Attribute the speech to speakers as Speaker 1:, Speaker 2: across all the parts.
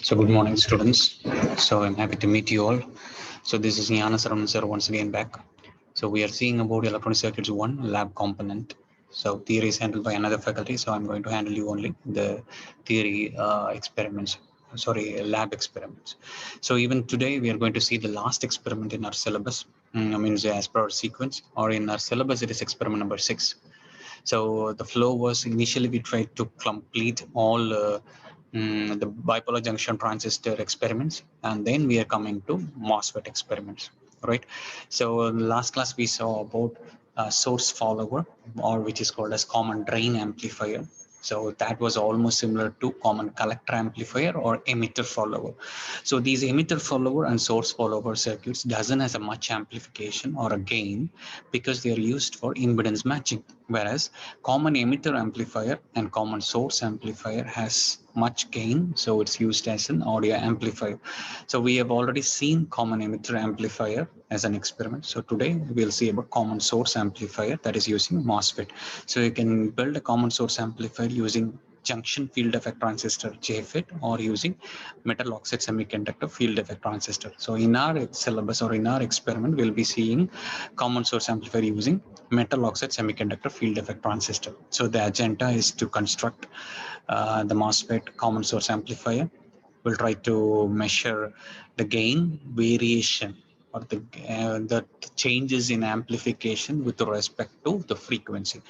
Speaker 1: So good morning, students. So I'm happy to meet you all. So this is Gnana Saravanan sir once again back. So we are seeing about electronic circuits 1 lab component. So theory is handled by another faculty. So I'm going to handle you only the theory experiments. Sorry, lab experiments. So even today we are going to see the last experiment in our syllabus. Means as per our sequence, or in our syllabus it is experiment number 6. So the flow was initially we tried to complete all the bipolar junction transistor experiments, and then we are coming to MOSFET experiments, right? So in the last class we saw about source follower, or which is called as common drain amplifier. So that was almost similar to common collector amplifier or emitter follower. So these emitter follower and source follower circuits doesn't have a much amplification or a gain because they are used for impedance matching, whereas common emitter amplifier and common source amplifier has much gain, so it's used as an audio amplifier. So we have already seen common emitter amplifier as an experiment. So today we'll see about common source amplifier, that is using MOSFET. So you can build a common source amplifier using junction field effect transistor JFET or using metal oxide semiconductor field effect transistor. So in our syllabus or in our experiment, we'll be seeing common source amplifier using metal oxide semiconductor field effect transistor. So the agenda is to construct the MOSFET common source amplifier. We'll try to measure the gain variation or the changes in amplification with respect to the frequency.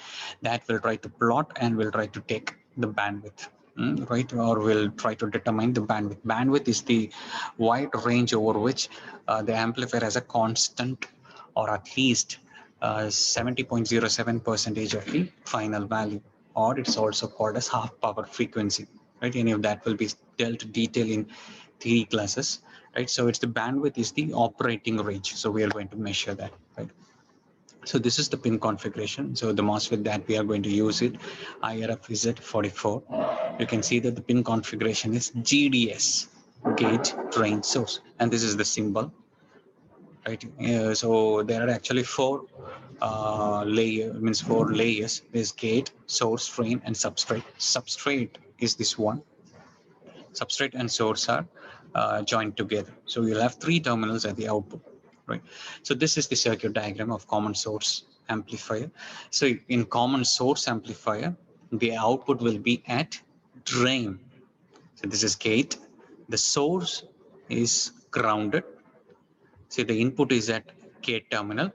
Speaker 1: That we'll try to plot, and we'll try to take the bandwidth, right? Or we'll try to determine the bandwidth. Bandwidth is the wide range over which the amplifier has a constant, or at least 70.07% of the final value, or it's also called as half power frequency, right? Any of that will be dealt detail in theory classes, right? So it's the bandwidth is the operating range. So we are going to measure that, right? So this is the pin configuration. So the MOSFET that we are going to use it, IRFZ44. You can see that the pin configuration is GDS, gate drain source, and this is the symbol, right? So there are actually four layers. There's gate, source, drain, and substrate. Substrate is this one. Substrate and source are joined together. So you'll have three terminals at the output, right? So this is the circuit diagram of common source amplifier. So in common source amplifier, the output will be at drain. So this is gate. The source is grounded. So the input is at gate terminal.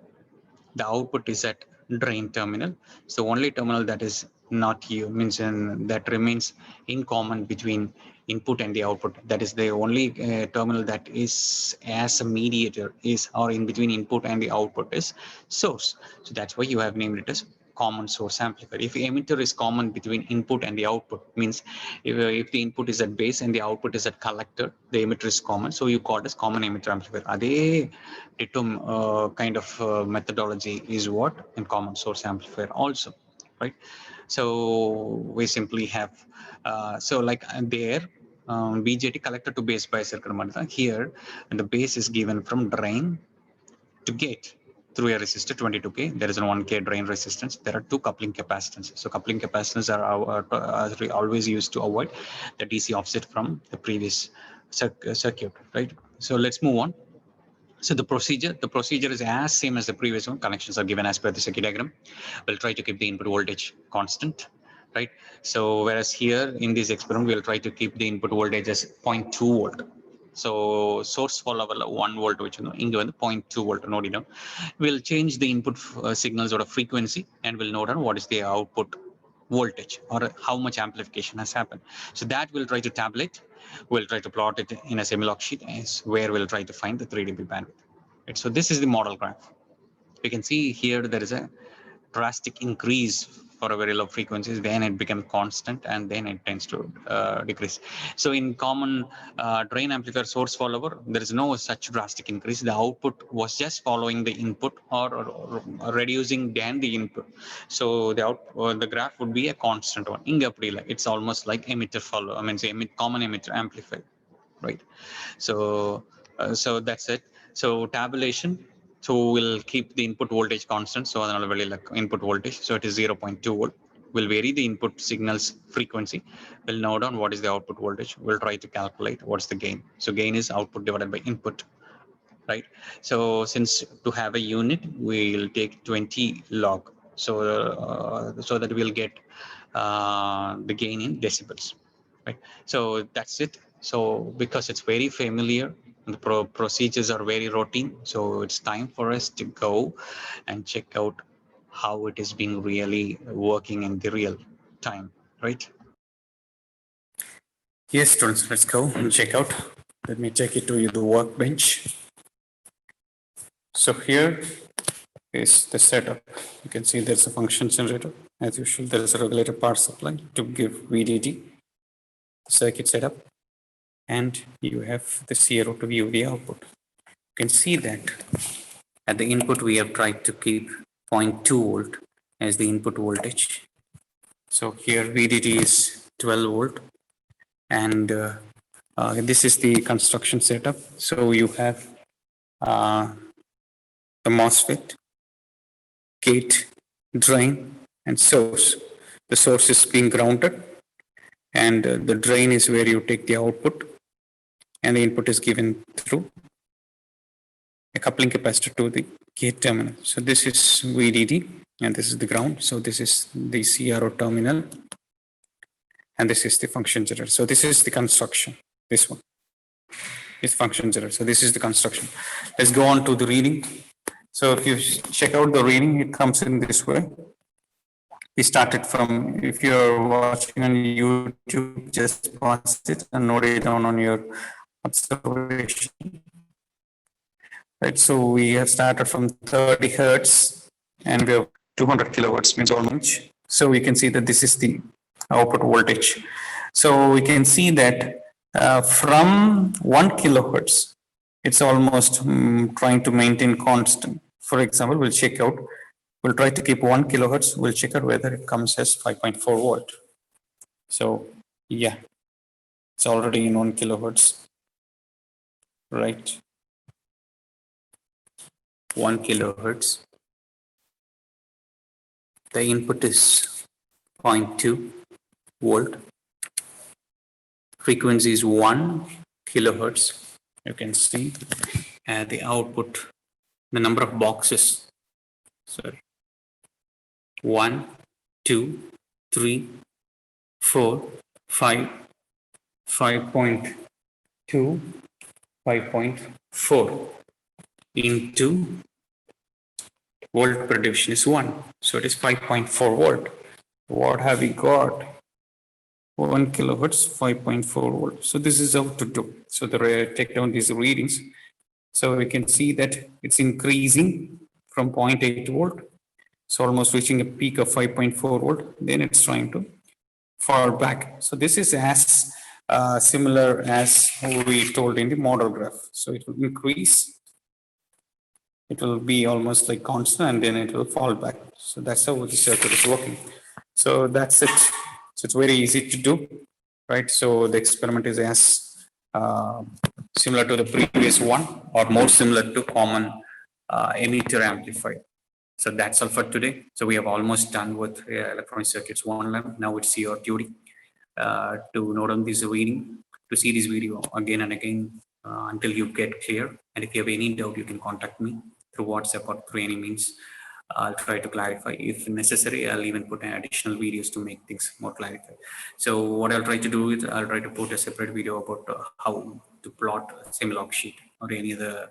Speaker 1: The output is at drain terminal. So only terminal that is not you means that remains in common between input and the output. That is the only terminal that is as a mediator is, or in between input and the output, is source. So that's why you have named it as common source amplifier. If emitter is common between input and the output, means if the input is at base and the output is at collector, the emitter is common, so you call it as common emitter amplifier. Adhe kind of methodology is what in common source amplifier also, right? So we simply have so like there BJT collector to base bias circuit here, and the base is given from drain to gate through a resistor 22K. There is a 1K drain resistance. There are two coupling capacitances. So coupling capacitances are always used to avoid the DC offset from the previous circuit, right? So let's move on. So the procedure is as same as the previous one. Connections are given as per the circuit diagram. We'll try to keep the input voltage constant, right? So whereas here in this experiment, we'll try to keep the input voltage as 0.2 volt. So source follow 1 volt, which inga vandu 0.2 volt nodi down. We'll change the input signals or a frequency, and we'll note down what is the output voltage or how much amplification has happened. So that we'll try to tabulate. We'll try to plot it in a semi-log sheet, as where we'll try to find the 3 dB bandwidth. Right? So this is the model graph. You can see here there is a drastic increase for a very low frequencies, then it becomes constant, and then it tends to decrease. So in common drain amplifier source follower, there is no such drastic increase. The output was just following the input, or reducing than the input. So the graph would be a constant one. It's almost like emitter follow. I mean, say common emitter amplifier, right? So so that's it. So tabulation. So we'll keep the input voltage constant. So like input voltage. So it is 0.2 volt. We'll vary the input signal's frequency. We'll note down what is the output voltage. We'll try to calculate what's the gain. So gain is output divided by input, right? So since to have a unit, we'll take 20 log. So that we'll get the gain in decibels, right? So that's it. So because it's very familiar, the procedures are very routine, so it's time for us to go and check out how it is being really working in the real time, right?
Speaker 2: Yes, students, let's go and check out. Let me take you to the workbench. So here is the setup. You can see there's a function generator. As usual, there is a regulator power supply to give VDD, circuit setup, and you have the CRO to view the output. You can see that at the input, we have tried to keep 0.2 volt as the input voltage. So here VDD is 12 volt, and this is the construction setup. So you have the MOSFET, gate, drain, and source. The source is being grounded, and the drain is where you take the output, and the input is given through a coupling capacitor to the gate terminal. So this is VDD, and this is the ground. So this is the CRO terminal, and this is the function generator. So this is the construction. This one is function generator. So this is the construction. Let's go on to the reading. So if you check out the reading, it comes in this way. We started from, if you're watching on YouTube, just pause it and note it down on your observation. Right, so we have started from 30 hertz and we have 200 kilohertz, means almost. So we can see that this is the output voltage. So we can see that from 1 kilohertz, it's almost trying to maintain constant. For example, we'll check out, we'll try to keep 1 kilohertz, we'll check out whether it comes as 5.4 volt. So yeah, it's already in 1 kilohertz, right? 1 kilohertz. The input is 0.2 volt. Frequency is 1 kilohertz. You can see the output, the number of boxes. Sorry. 1, 2, 3, 4, 5, 5.2, 5.4 into volt per division is 1. So it is 5.4 volt. What have we got? 1 kilohertz, 5.4 volt. So this is how to do. So take down these readings. So we can see that it's increasing from 0.8 volt. So almost reaching a peak of 5.4 volt. Then it's trying to fall back. So this is as similar as we told in the model graph. So it will increase. It will be almost like constant and then it will fall back. So that's how the circuit is working. So that's it. So it's very easy to do, right? So the experiment is as similar to the previous one or more similar to common emitter amplifier. So that's all for today. So we have almost done with electronic circuits 1 lab. Now it's your duty to note on this reading, to see this video again and again until you get clear. And if you have any doubt, you can contact me through WhatsApp or through any means. I'll try to clarify. If necessary, I'll even put in additional videos to make things more clarified. So what I'll try to do is I'll try to put a separate video about how to plot a semi-log sheet or any other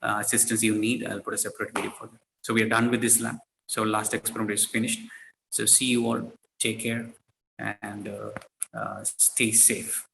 Speaker 2: assistance you need. I'll put a separate video for that. So we are done with this lab. So last experiment is finished. So see you all. Take care and stay safe.